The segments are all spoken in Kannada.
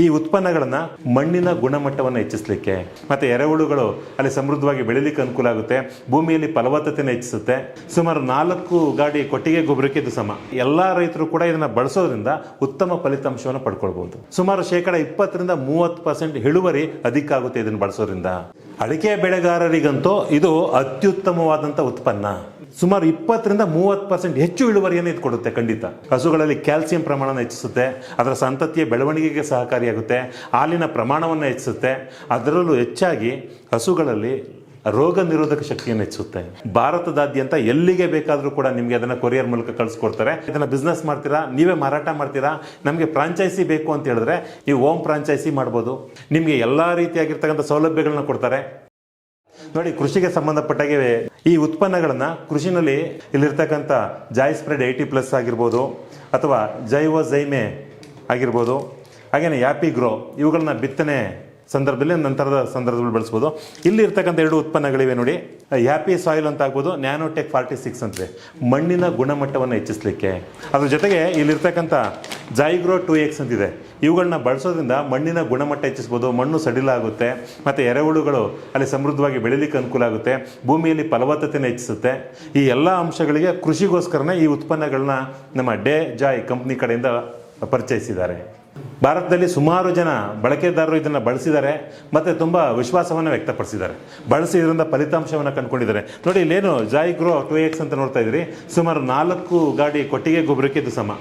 ಈ ಉತ್ಪನ್ನಗಳನ್ನು ಮಣ್ಣಿನ ಗುಣಮಟ್ಟವನ್ನು ಹೆಚ್ಚಿಸಲಿಕ್ಕೆ ಮತ್ತು ಎರೆಹುಳುಗಳು ಅಲ್ಲಿ ಸಮೃದ್ಧವಾಗಿ ಬೆಳೀಲಿಕ್ಕೆ ಅನುಕೂಲ ಆಗುತ್ತೆ. ಭೂಮಿಯಲ್ಲಿ ಫಲವತ್ತತೆಯನ್ನು ಹೆಚ್ಚಿಸುತ್ತೆ. ಸುಮಾರು 4 ಗಾಡಿ ಕೊಟ್ಟಿಗೆ ಗೊಬ್ಬರಕ್ಕೆ ಇದು ಸಮ. ಎಲ್ಲ ರೈತರು ಕೂಡ ಇದನ್ನು ಬಳಸೋದ್ರಿಂದ ಉತ್ತಮ ಫಲಿತಾಂಶವನ್ನು ಪಡ್ಕೊಳ್ಬಹುದು. ಸುಮಾರು 20% ಇಳುವರಿ ಅಧಿಕ ಆಗುತ್ತೆ ಇದನ್ನು ಬಳಸೋದ್ರಿಂದ. ಅಡಿಕೆ ಬೆಳೆಗಾರರಿಗಂತೂ ಇದು ಅತ್ಯುತ್ತಮವಾದಂಥ ಉತ್ಪನ್ನ. ಸುಮಾರು 20-30% ಹೆಚ್ಚು ಇಳುವರಿಯನ್ನು ಇದು ಕೊಡುತ್ತೆ. ಖಂಡಿತ ಹಸುಗಳಲ್ಲಿ ಕ್ಯಾಲ್ಸಿಯಂ ಪ್ರಮಾಣ ಹೆಚ್ಚಿಸುತ್ತೆ. ಅದರ ಸಂತತಿಯ ಬೆಳವಣಿಗೆಗೆ ಸಹಕಾರಿಯಾಗುತ್ತೆ. ಹಾಲಿನ ಪ್ರಮಾಣವನ್ನು ಹೆಚ್ಚಿಸುತ್ತೆ. ಅದರಲ್ಲೂ ಹೆಚ್ಚಾಗಿ ಹಸುಗಳಲ್ಲಿ ರೋಗ ನಿರೋಧಕ ಶಕ್ತಿಯನ್ನು ಹೆಚ್ಚಿಸುತ್ತೆ. ಭಾರತದಾದ್ಯಂತ ಎಲ್ಲಿಗೆ ಬೇಕಾದರೂ ಕೂಡ ನಿಮಗೆ ಅದನ್ನು ಕೊರಿಯರ್ ಮೂಲಕ ಕಳಿಸ್ಕೊಡ್ತಾರೆ. ಇದನ್ನು ಬಿಸ್ನೆಸ್ ಮಾಡ್ತೀರಾ, ನೀವೇ ಮಾರಾಟ ಮಾಡ್ತೀರಾ, ನಮಗೆ ಫ್ರಾಂಚೈಸಿ ಬೇಕು ಅಂತ ಹೇಳಿದ್ರೆ ನೀವು ಹೋಮ್ ಫ್ರಾಂಚೈಸಿ ಮಾಡ್ಬೋದು. ನಿಮಗೆ ಎಲ್ಲ ರೀತಿಯಾಗಿರ್ತಕ್ಕಂಥ ಸೌಲಭ್ಯಗಳನ್ನ ಕೊಡ್ತಾರೆ. ನೋಡಿ, ಕೃಷಿಗೆ ಸಂಬಂಧಪಟ್ಟಾಗೆ ಈ ಉತ್ಪನ್ನಗಳನ್ನು ಕೃಷಿನಲ್ಲಿ ಇಲ್ಲಿರ್ತಕ್ಕಂಥ ಜಾಯ್ಸ್ಪ್ರೆಡ್ 80+ ಆಗಿರ್ಬೋದು, ಅಥವಾ ಜೈವೋಝೈಮೆ ಆಗಿರ್ಬೋದು, ಹಾಗೆಯೇ ಯಾಪಿಗ್ರೋ ಇವುಗಳನ್ನ ಬಿತ್ತನೆ ಸಂದರ್ಭದಲ್ಲಿ ನಂತರದ ಸಂದರ್ಭದಲ್ಲಿ ಬಳಸ್ಬೋದು. ಇಲ್ಲಿ ಇರ್ತಕ್ಕಂಥ 2 ಉತ್ಪನ್ನಗಳಿವೆ ನೋಡಿ. ಹ್ಯಾಪಿ ಸಾಯಿಲ್ ಅಂತ ಆಗ್ಬೋದು, ನ್ಯಾನೋಟೆಕ್ 46 ಅಂತಿದೆ, ಮಣ್ಣಿನ ಗುಣಮಟ್ಟವನ್ನು ಹೆಚ್ಚಿಸಲಿಕ್ಕೆ. ಅದ್ರ ಜೊತೆಗೆ ಇಲ್ಲಿರ್ತಕ್ಕಂಥ ಜೈಗ್ರೋ 2X ಅಂತಿದೆ. ಇವುಗಳನ್ನ ಬಳಸೋದ್ರಿಂದ ಮಣ್ಣಿನ ಗುಣಮಟ್ಟ ಹೆಚ್ಚಿಸ್ಬೋದು, ಮಣ್ಣು ಸಡಿಲ ಆಗುತ್ತೆ, ಮತ್ತು ಎರೆಹುಳುಗಳು ಅಲ್ಲಿ ಸಮೃದ್ಧವಾಗಿ ಬೆಳೀಲಿಕ್ಕೆ ಅನುಕೂಲ ಆಗುತ್ತೆ, ಭೂಮಿಯಲ್ಲಿ ಫಲವತ್ತತೆಯನ್ನು ಹೆಚ್ಚಿಸುತ್ತೆ. ಈ ಎಲ್ಲ ಅಂಶಗಳಿಗೆ ಕೃಷಿಗೋಸ್ಕರನೇ ಈ ಉತ್ಪನ್ನಗಳನ್ನ ನಮ್ಮ ಡೇ ಜಾಯ್ ಕಂಪ್ನಿ ಕಡೆಯಿಂದ ಪರಿಚಯಿಸಿದ್ದಾರೆ. ಭಾರತದಲ್ಲಿ ಸುಮಾರು ಜನ ಬಳಕೆದಾರರು ಇದನ್ನು ಬಳಸಿದ್ದಾರೆ ಮತ್ತು ತುಂಬ ವಿಶ್ವಾಸವನ್ನು ವ್ಯಕ್ತಪಡಿಸಿದ್ದಾರೆ. ಬಳಸಿದ್ರಿಂದ ಫಲಿತಾಂಶವನ್ನು ಕಂಡುಕೊಂಡಿದ್ದಾರೆ. ನೋಡಿ, ಇಲ್ಲೇನು ಜಾಯ್ಗ್ರೋ 2X ಅಂತ ನೋಡ್ತಾ ಇದ್ದೀರಿ. ಸುಮಾರು 4 ಗಾಡಿ ಕೊಟ್ಟಿಗೆ ಗೊಬ್ಬರಕ್ಕೆ ಇದು ಸಮ.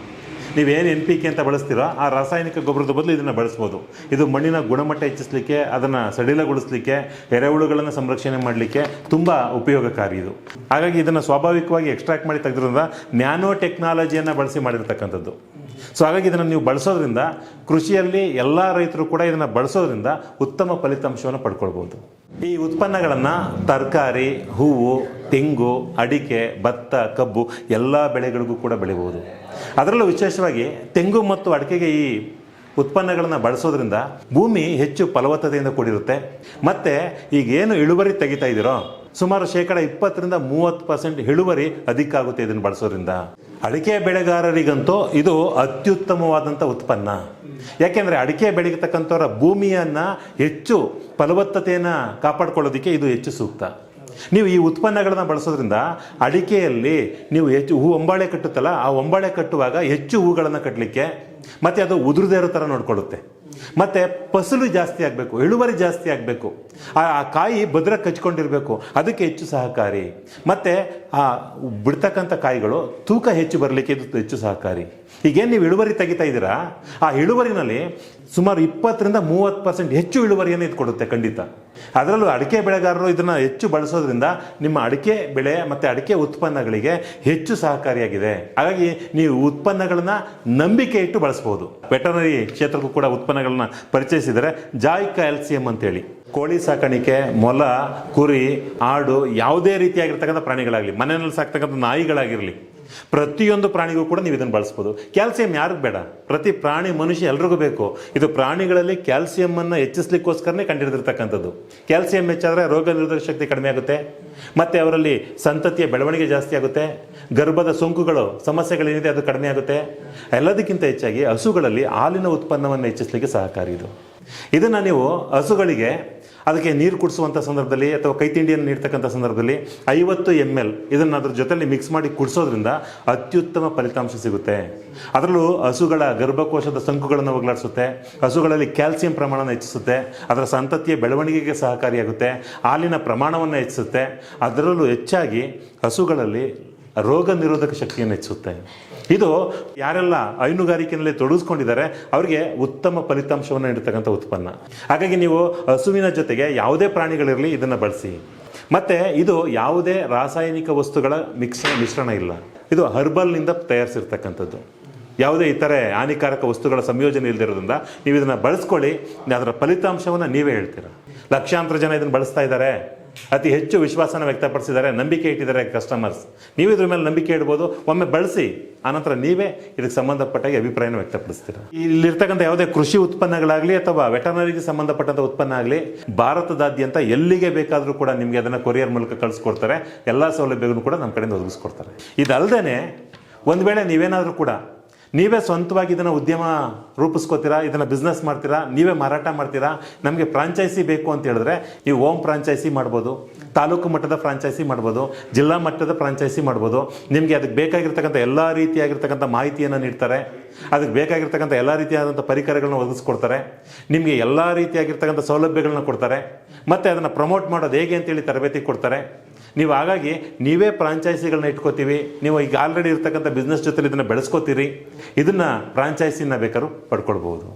ನೀವೇನು NPK ಅಂತ ಬಳಸ್ತೀರೋ ಆ ರಾಸಾಯನಿಕ ಗೊಬ್ಬರದ ಬದಲು ಇದನ್ನು ಬಳಸ್ಬೋದು. ಇದು ಮಣ್ಣಿನ ಗುಣಮಟ್ಟ ಹೆಚ್ಚಿಸಲಿಕ್ಕೆ, ಅದನ್ನು ಸಡಿಲಗೊಳಿಸಲಿಕ್ಕೆ, ಎರೆಹುಳುಗಳನ್ನು ಸಂರಕ್ಷಣೆ ಮಾಡಲಿಕ್ಕೆ ತುಂಬ ಉಪಯೋಗಕಾರಿ ಇದು. ಹಾಗಾಗಿ ಇದನ್ನು ಸ್ವಾಭಾವಿಕವಾಗಿ ಎಕ್ಸ್ಟ್ರಾಕ್ಟ್ ಮಾಡಿ ತೆಗೆದ್ರಿಂದ ನ್ಯಾನೋ ಟೆಕ್ನಾಲಜಿಯನ್ನು ಬಳಸಿ ಮಾಡಿರ್ತಕ್ಕಂಥದ್ದು. ಸೊ ಹಾಗಾಗಿ ಇದನ್ನು ನೀವು ಬಳಸೋದ್ರಿಂದ ಕೃಷಿಯಲ್ಲಿ ಎಲ್ಲ ರೈತರು ಕೂಡ ಇದನ್ನು ಬಳಸೋದ್ರಿಂದ ಉತ್ತಮ ಫಲಿತಾಂಶವನ್ನು ಪಡ್ಕೊಳ್ಬೋದು. ಈ ಉತ್ಪನ್ನಗಳನ್ನು ತರಕಾರಿ, ಹೂವು, ತೆಂಗು, ಅಡಿಕೆ, ಭತ್ತ, ಕಬ್ಬು ಎಲ್ಲ ಬೆಳೆಗಳಿಗೂ ಕೂಡ ಬೆಳಿಬೋದು. ಅದರಲ್ಲೂ ವಿಶೇಷವಾಗಿ ತೆಂಗು ಮತ್ತು ಅಡಿಕೆಗೆ ಈ ಉತ್ಪನ್ನಗಳನ್ನು ಬಳಸೋದ್ರಿಂದ ಭೂಮಿ ಹೆಚ್ಚು ಫಲವತ್ತತೆಯಿಂದ ಕೂಡಿರುತ್ತೆ. ಮತ್ತು ಈಗೇನು ಇಳುವರಿ ತೆಗಿತಾ ಇದ್ದೀರೋ ಸುಮಾರು 20-30% ಇಳುವರಿ ಅಧಿಕ ಆಗುತ್ತೆ ಇದನ್ನು ಬಳಸೋದ್ರಿಂದ. ಅಡಿಕೆ ಬೆಳೆಗಾರರಿಗಂತೂ ಇದು ಅತ್ಯುತ್ತಮವಾದಂಥ ಉತ್ಪನ್ನ. ಯಾಕೆಂದರೆ ಅಡಿಕೆ ಬೆಳೀತಕ್ಕಂಥವರ ಭೂಮಿಯನ್ನು ಹೆಚ್ಚು ಫಲವತ್ತತೆಯನ್ನು ಕಾಪಾಡ್ಕೊಳ್ಳೋದಕ್ಕೆ ಇದು ಹೆಚ್ಚು ಸೂಕ್ತ. ನೀವು ಈ ಉತ್ಪನ್ನಗಳನ್ನು ಬಳಸೋದ್ರಿಂದ ಅಡಿಕೆಯಲ್ಲಿ ನೀವು ಹೆಚ್ಚು ಒಂಬಾಳೆ ಕಟ್ಟುತ್ತಲ್ಲ, ಆ ಒಂಬಾಳೆ ಕಟ್ಟುವಾಗ ಹೆಚ್ಚು ಹೂಗಳನ್ನು ಕಟ್ಟಲಿಕ್ಕೆ, ಮತ್ತು ಅದು ಉದುರದೇ ಇರೋ ಥರ ನೋಡ್ಕೊಳ್ಳುತ್ತೆ. ಮತ್ತು ಫಸಲು ಜಾಸ್ತಿ ಆಗಬೇಕು, ಇಳುವರಿ ಜಾಸ್ತಿ ಆಗಬೇಕು, ಆ ಕಾಯಿ ಭದ್ರ ಕಚ್ಕೊಂಡಿರಬೇಕು, ಅದಕ್ಕೆ ಹೆಚ್ಚು ಸಹಕಾರಿ. ಮತ್ತು ಆ ಬಿಡ್ತಕ್ಕಂಥ ಕಾಯಿಗಳು ತೂಕ ಹೆಚ್ಚು ಬರಲಿಕ್ಕೆ ಇದು ಹೆಚ್ಚು ಸಹಕಾರಿ. ಈಗೇನು ನೀವು ಇಳುವರಿ ತೆಗಿತಾ ಇದ್ದೀರಾ, ಆ ಇಳುವರಿನಲ್ಲಿ ಸುಮಾರು 20-30% ಹೆಚ್ಚು ಇಳುವರಿಯನ್ನು ಇದು ಕೊಡುತ್ತೆ ಖಂಡಿತ. ಅದರಲ್ಲೂ ಅಡಿಕೆ ಬೆಳೆಗಾರರು ಇದನ್ನು ಹೆಚ್ಚು ಬಳಸೋದ್ರಿಂದ ನಿಮ್ಮ ಅಡಿಕೆ ಬೆಳೆ ಮತ್ತು ಅಡಿಕೆ ಉತ್ಪನ್ನಗಳಿಗೆ ಹೆಚ್ಚು ಸಹಕಾರಿಯಾಗಿದೆ. ಹಾಗಾಗಿ ನೀವು ಉತ್ಪನ್ನಗಳನ್ನು ನಂಬಿಕೆ ಇಟ್ಟು ಬಳಸ್ಬೋದು. ವೆಟರ್ನರಿ ಕ್ಷೇತ್ರಕ್ಕೂ ಕೂಡ ಉತ್ಪನ್ನಗಳನ್ನ ಪರಿಚಯಿಸಿದರೆ ಜಾಯ್ ಕ್ಯಾಲ್ಸಿಯಂ ಅಂತೇಳಿ. ಕೋಳಿ ಸಾಕಾಣಿಕೆ, ಮೊಲ, ಕುರಿ, ಆಡು, ಯಾವುದೇ ರೀತಿಯಾಗಿರ್ತಕ್ಕಂಥ ಪ್ರಾಣಿಗಳಾಗಲಿ, ಮನೆಯಲ್ಲಿ ಸಾಕ್ತಕ್ಕಂಥ ನಾಯಿಗಳಾಗಿರಲಿ, ಪ್ರತಿಯೊಂದು ಪ್ರಾಣಿಗೂ ಕೂಡ ನೀವು ಇದನ್ನು ಬಳಸ್ಬೋದು. ಕ್ಯಾಲ್ಸಿಯಂ ಯಾರಿಗೆ ಬೇಡ? ಪ್ರತಿ ಪ್ರಾಣಿ, ಮನುಷ್ಯ ಎಲ್ರಿಗೂ ಬೇಕು. ಇದು ಪ್ರಾಣಿಗಳಲ್ಲಿ ಕ್ಯಾಲ್ಸಿಯಮ್ಮನ್ನು ಹೆಚ್ಚಿಸ್ಲಿಕ್ಕೋಸ್ಕರನೇ ಕಂಡುಹಿಡಿದಿರ್ತಕ್ಕಂಥದ್ದು. ಕ್ಯಾಲ್ಸಿಯಂ ಹೆಚ್ಚಾದರೆ ರೋಗ ನಿರೋಧಕ ಶಕ್ತಿ ಕಡಿಮೆ ಆಗುತ್ತೆ, ಮತ್ತು ಅವರಲ್ಲಿ ಸಂತತಿಯ ಬೆಳವಣಿಗೆ ಜಾಸ್ತಿ ಆಗುತ್ತೆ, ಗರ್ಭದ ಸೋಂಕುಗಳು ಸಮಸ್ಯೆಗಳೇನಿದೆ ಅದು ಕಡಿಮೆ ಆಗುತ್ತೆ. ಎಲ್ಲದಕ್ಕಿಂತ ಹೆಚ್ಚಾಗಿ ಹಸುಗಳಲ್ಲಿ ಹಾಲಿನ ಉತ್ಪನ್ನವನ್ನು ಹೆಚ್ಚಿಸಲಿಕ್ಕೆ ಸಹಕಾರಿ ಇದು. ಇದನ್ನು ನೀವು ಹಸುಗಳಿಗೆ ಅದಕ್ಕೆ ನೀರು ಕುಡಿಸುವಂಥ ಸಂದರ್ಭದಲ್ಲಿ ಅಥವಾ ಕೈ ತಿಂಡಿಯನ್ನು ನೀಡ್ತಕ್ಕಂಥ ಸಂದರ್ಭದಲ್ಲಿ 50 ml ಇದನ್ನು ಅದ್ರ ಜೊತೆಲಿ ಮಿಕ್ಸ್ ಮಾಡಿ ಕುಡಿಸೋದ್ರಿಂದ ಅತ್ಯುತ್ತಮ ಫಲಿತಾಂಶ ಸಿಗುತ್ತೆ. ಅದರಲ್ಲೂ ಹಸುಗಳ ಗರ್ಭಕೋಶದ ಸಂಕುಗಳನ್ನು ಹೋಗಲಾಡಿಸುತ್ತೆ, ಹಸುಗಳಲ್ಲಿ ಕ್ಯಾಲ್ಸಿಯಂ ಪ್ರಮಾಣವನ್ನು ಹೆಚ್ಚಿಸುತ್ತೆ, ಅದರ ಸಂತತಿಯ ಬೆಳವಣಿಗೆಗೆ ಸಹಕಾರಿಯಾಗುತ್ತೆ, ಹಾಲಿನ ಪ್ರಮಾಣವನ್ನು ಹೆಚ್ಚಿಸುತ್ತೆ. ಅದರಲ್ಲೂ ಹೆಚ್ಚಾಗಿ ಹಸುಗಳಲ್ಲಿ ರೋಗ ನಿರೋಧಕ ಶಕ್ತಿಯನ್ನು ಹೆಚ್ಚಿಸುತ್ತೆ. ಇದು ಯಾರೆಲ್ಲ ಹೈನುಗಾರಿಕೆಯಲ್ಲಿ ತೊಡಗಿಸ್ಕೊಂಡಿದ್ದಾರೆ ಅವರಿಗೆ ಉತ್ತಮ ಫಲಿತಾಂಶವನ್ನು ನೀಡತಕ್ಕಂಥ ಉತ್ಪನ್ನ. ಹಾಗಾಗಿ ನೀವು ಹಸುವಿನ ಜೊತೆಗೆ ಯಾವುದೇ ಪ್ರಾಣಿಗಳಿರಲಿ ಇದನ್ನು ಬಳಸಿ. ಮತ್ತು ಇದು ಯಾವುದೇ ರಾಸಾಯನಿಕ ವಸ್ತುಗಳ ಮಿಶ್ರಣ ಇಲ್ಲ. ಇದು ಹರ್ಬಲ್ನಿಂದ ತಯಾರಿಸಿರ್ತಕ್ಕಂಥದ್ದು. ಯಾವುದೇ ಇತರೆ ಹಾನಿಕಾರಕ ವಸ್ತುಗಳ ಸಂಯೋಜನೆ ಇಲ್ಲದಿರೋದ್ರಿಂದ ನೀವು ಇದನ್ನು ಬಳಸ್ಕೊಳ್ಳಿ. ಅದರ ಫಲಿತಾಂಶವನ್ನು ನೀವೇ ಹೇಳ್ತೀರಾ. ಲಕ್ಷಾಂತರ ಜನ ಇದನ್ನು ಬಳಸ್ತಾ ಇದ್ದಾರೆ, ಅತಿ ಹೆಚ್ಚು ವಿಶ್ವಾಸನ ವ್ಯಕ್ತಪಡಿಸಿದ್ದಾರೆ, ನಂಬಿಕೆ ಇಟ್ಟಿದ್ದಾರೆ ಕಸ್ಟಮರ್ಸ್. ನೀವು ಇದ್ರ ಮೇಲೆ ನಂಬಿಕೆ ಇಡ್ಬೋದು. ಒಮ್ಮೆ ಬಳಸಿ, ಆನಂತರ ನೀವೇ ಇದಕ್ಕೆ ಸಂಬಂಧಪಟ್ಟಾಗಿ ಅಭಿಪ್ರಾಯನ ವ್ಯಕ್ತಪಡಿಸ್ತೀರಾ. ಇಲ್ಲಿರ್ತಕ್ಕಂಥ ಯಾವುದೇ ಕೃಷಿ ಉತ್ಪನ್ನಗಳಾಗಲಿ ಅಥವಾ ವೆಟರ್ನರಿಗೆ ಸಂಬಂಧಪಟ್ಟಂಥ ಉತ್ಪನ್ನ ಆಗಲಿ ಭಾರತದಾದ್ಯಂತ ಎಲ್ಲಿಗೆ ಬೇಕಾದರೂ ಕೂಡ ನಿಮಗೆ ಅದನ್ನು ಕೊರಿಯರ್ ಮೂಲಕ ಕಳಿಸ್ಕೊಡ್ತಾರೆ. ಎಲ್ಲ ಸೌಲಭ್ಯಗಳನ್ನು ಕೂಡ ನಮ್ಮ ಕಡೆಯಿಂದ ಒದಗಿಸ್ಕೊಡ್ತಾರೆ. ಇದಲ್ಲದೆ ಒಂದು ವೇಳೆ ನೀವೇನಾದರೂ ಕೂಡ ನೀವೇ ಸ್ವಂತವಾಗಿ ಇದನ್ನು ಉದ್ಯಮ ರೂಪಿಸ್ಕೋತೀರಾ, ಇದನ್ನು ಬಿಸ್ನೆಸ್ ಮಾಡ್ತೀರಾ, ನೀವೇ ಮಾರಾಟ ಮಾಡ್ತೀರಾ, ನಮಗೆ ಫ್ರಾಂಚೈಸಿ ಬೇಕು ಅಂತ ಹೇಳಿದ್ರೆ ನೀವು ಹೋಮ್ ಫ್ರಾಂಚೈಸಿ ಮಾಡ್ಬೋದು, ತಾಲೂಕು ಮಟ್ಟದ ಫ್ರಾಂಚೈಸಿ ಮಾಡ್ಬೋದು, ಜಿಲ್ಲಾ ಮಟ್ಟದ ಫ್ರಾಂಚೈಸಿ ಮಾಡ್ಬೋದು. ನಿಮಗೆ ಅದಕ್ಕೆ ಬೇಕಾಗಿರ್ತಕ್ಕಂಥ ಎಲ್ಲ ರೀತಿಯಾಗಿರ್ತಕ್ಕಂಥ ಮಾಹಿತಿಯನ್ನು ನೀಡ್ತಾರೆ, ಅದಕ್ಕೆ ಬೇಕಾಗಿರ್ತಕ್ಕಂಥ ಎಲ್ಲ ರೀತಿಯಾದಂಥ ಪರಿಕರಗಳನ್ನ ಒದಗಿಸ್ಕೊಡ್ತಾರೆ, ನಿಮಗೆ ಎಲ್ಲ ರೀತಿಯಾಗಿರ್ತಕ್ಕಂಥ ಸೌಲಭ್ಯಗಳನ್ನ ಕೊಡ್ತಾರೆ, ಮತ್ತು ಅದನ್ನು ಪ್ರಮೋಟ್ ಮಾಡೋದು ಹೇಗೆ ಅಂತೇಳಿ ತರಬೇತಿ ಕೊಡ್ತಾರೆ. ನೀವು ಹಾಗಾಗಿ ನೀವೇ ಫ್ರಾಂಚೈಸಿಗಳನ್ನ ಇಟ್ಕೋತೀವಿ, ನೀವು ಈಗ ಆಲ್ರೆಡಿ ಇರ್ತಕ್ಕಂಥ ಬಿಸ್ನೆಸ್ ಜೊತೆ ಇದನ್ನು ಬೆಳೆಸ್ಕೋತೀರಿ, ಇದನ್ನು ಫ್ರಾಂಚೈಸಿನ ಬೇಕಾದ್ರೂ ಪಡ್ಕೊಳ್ಬೋದು.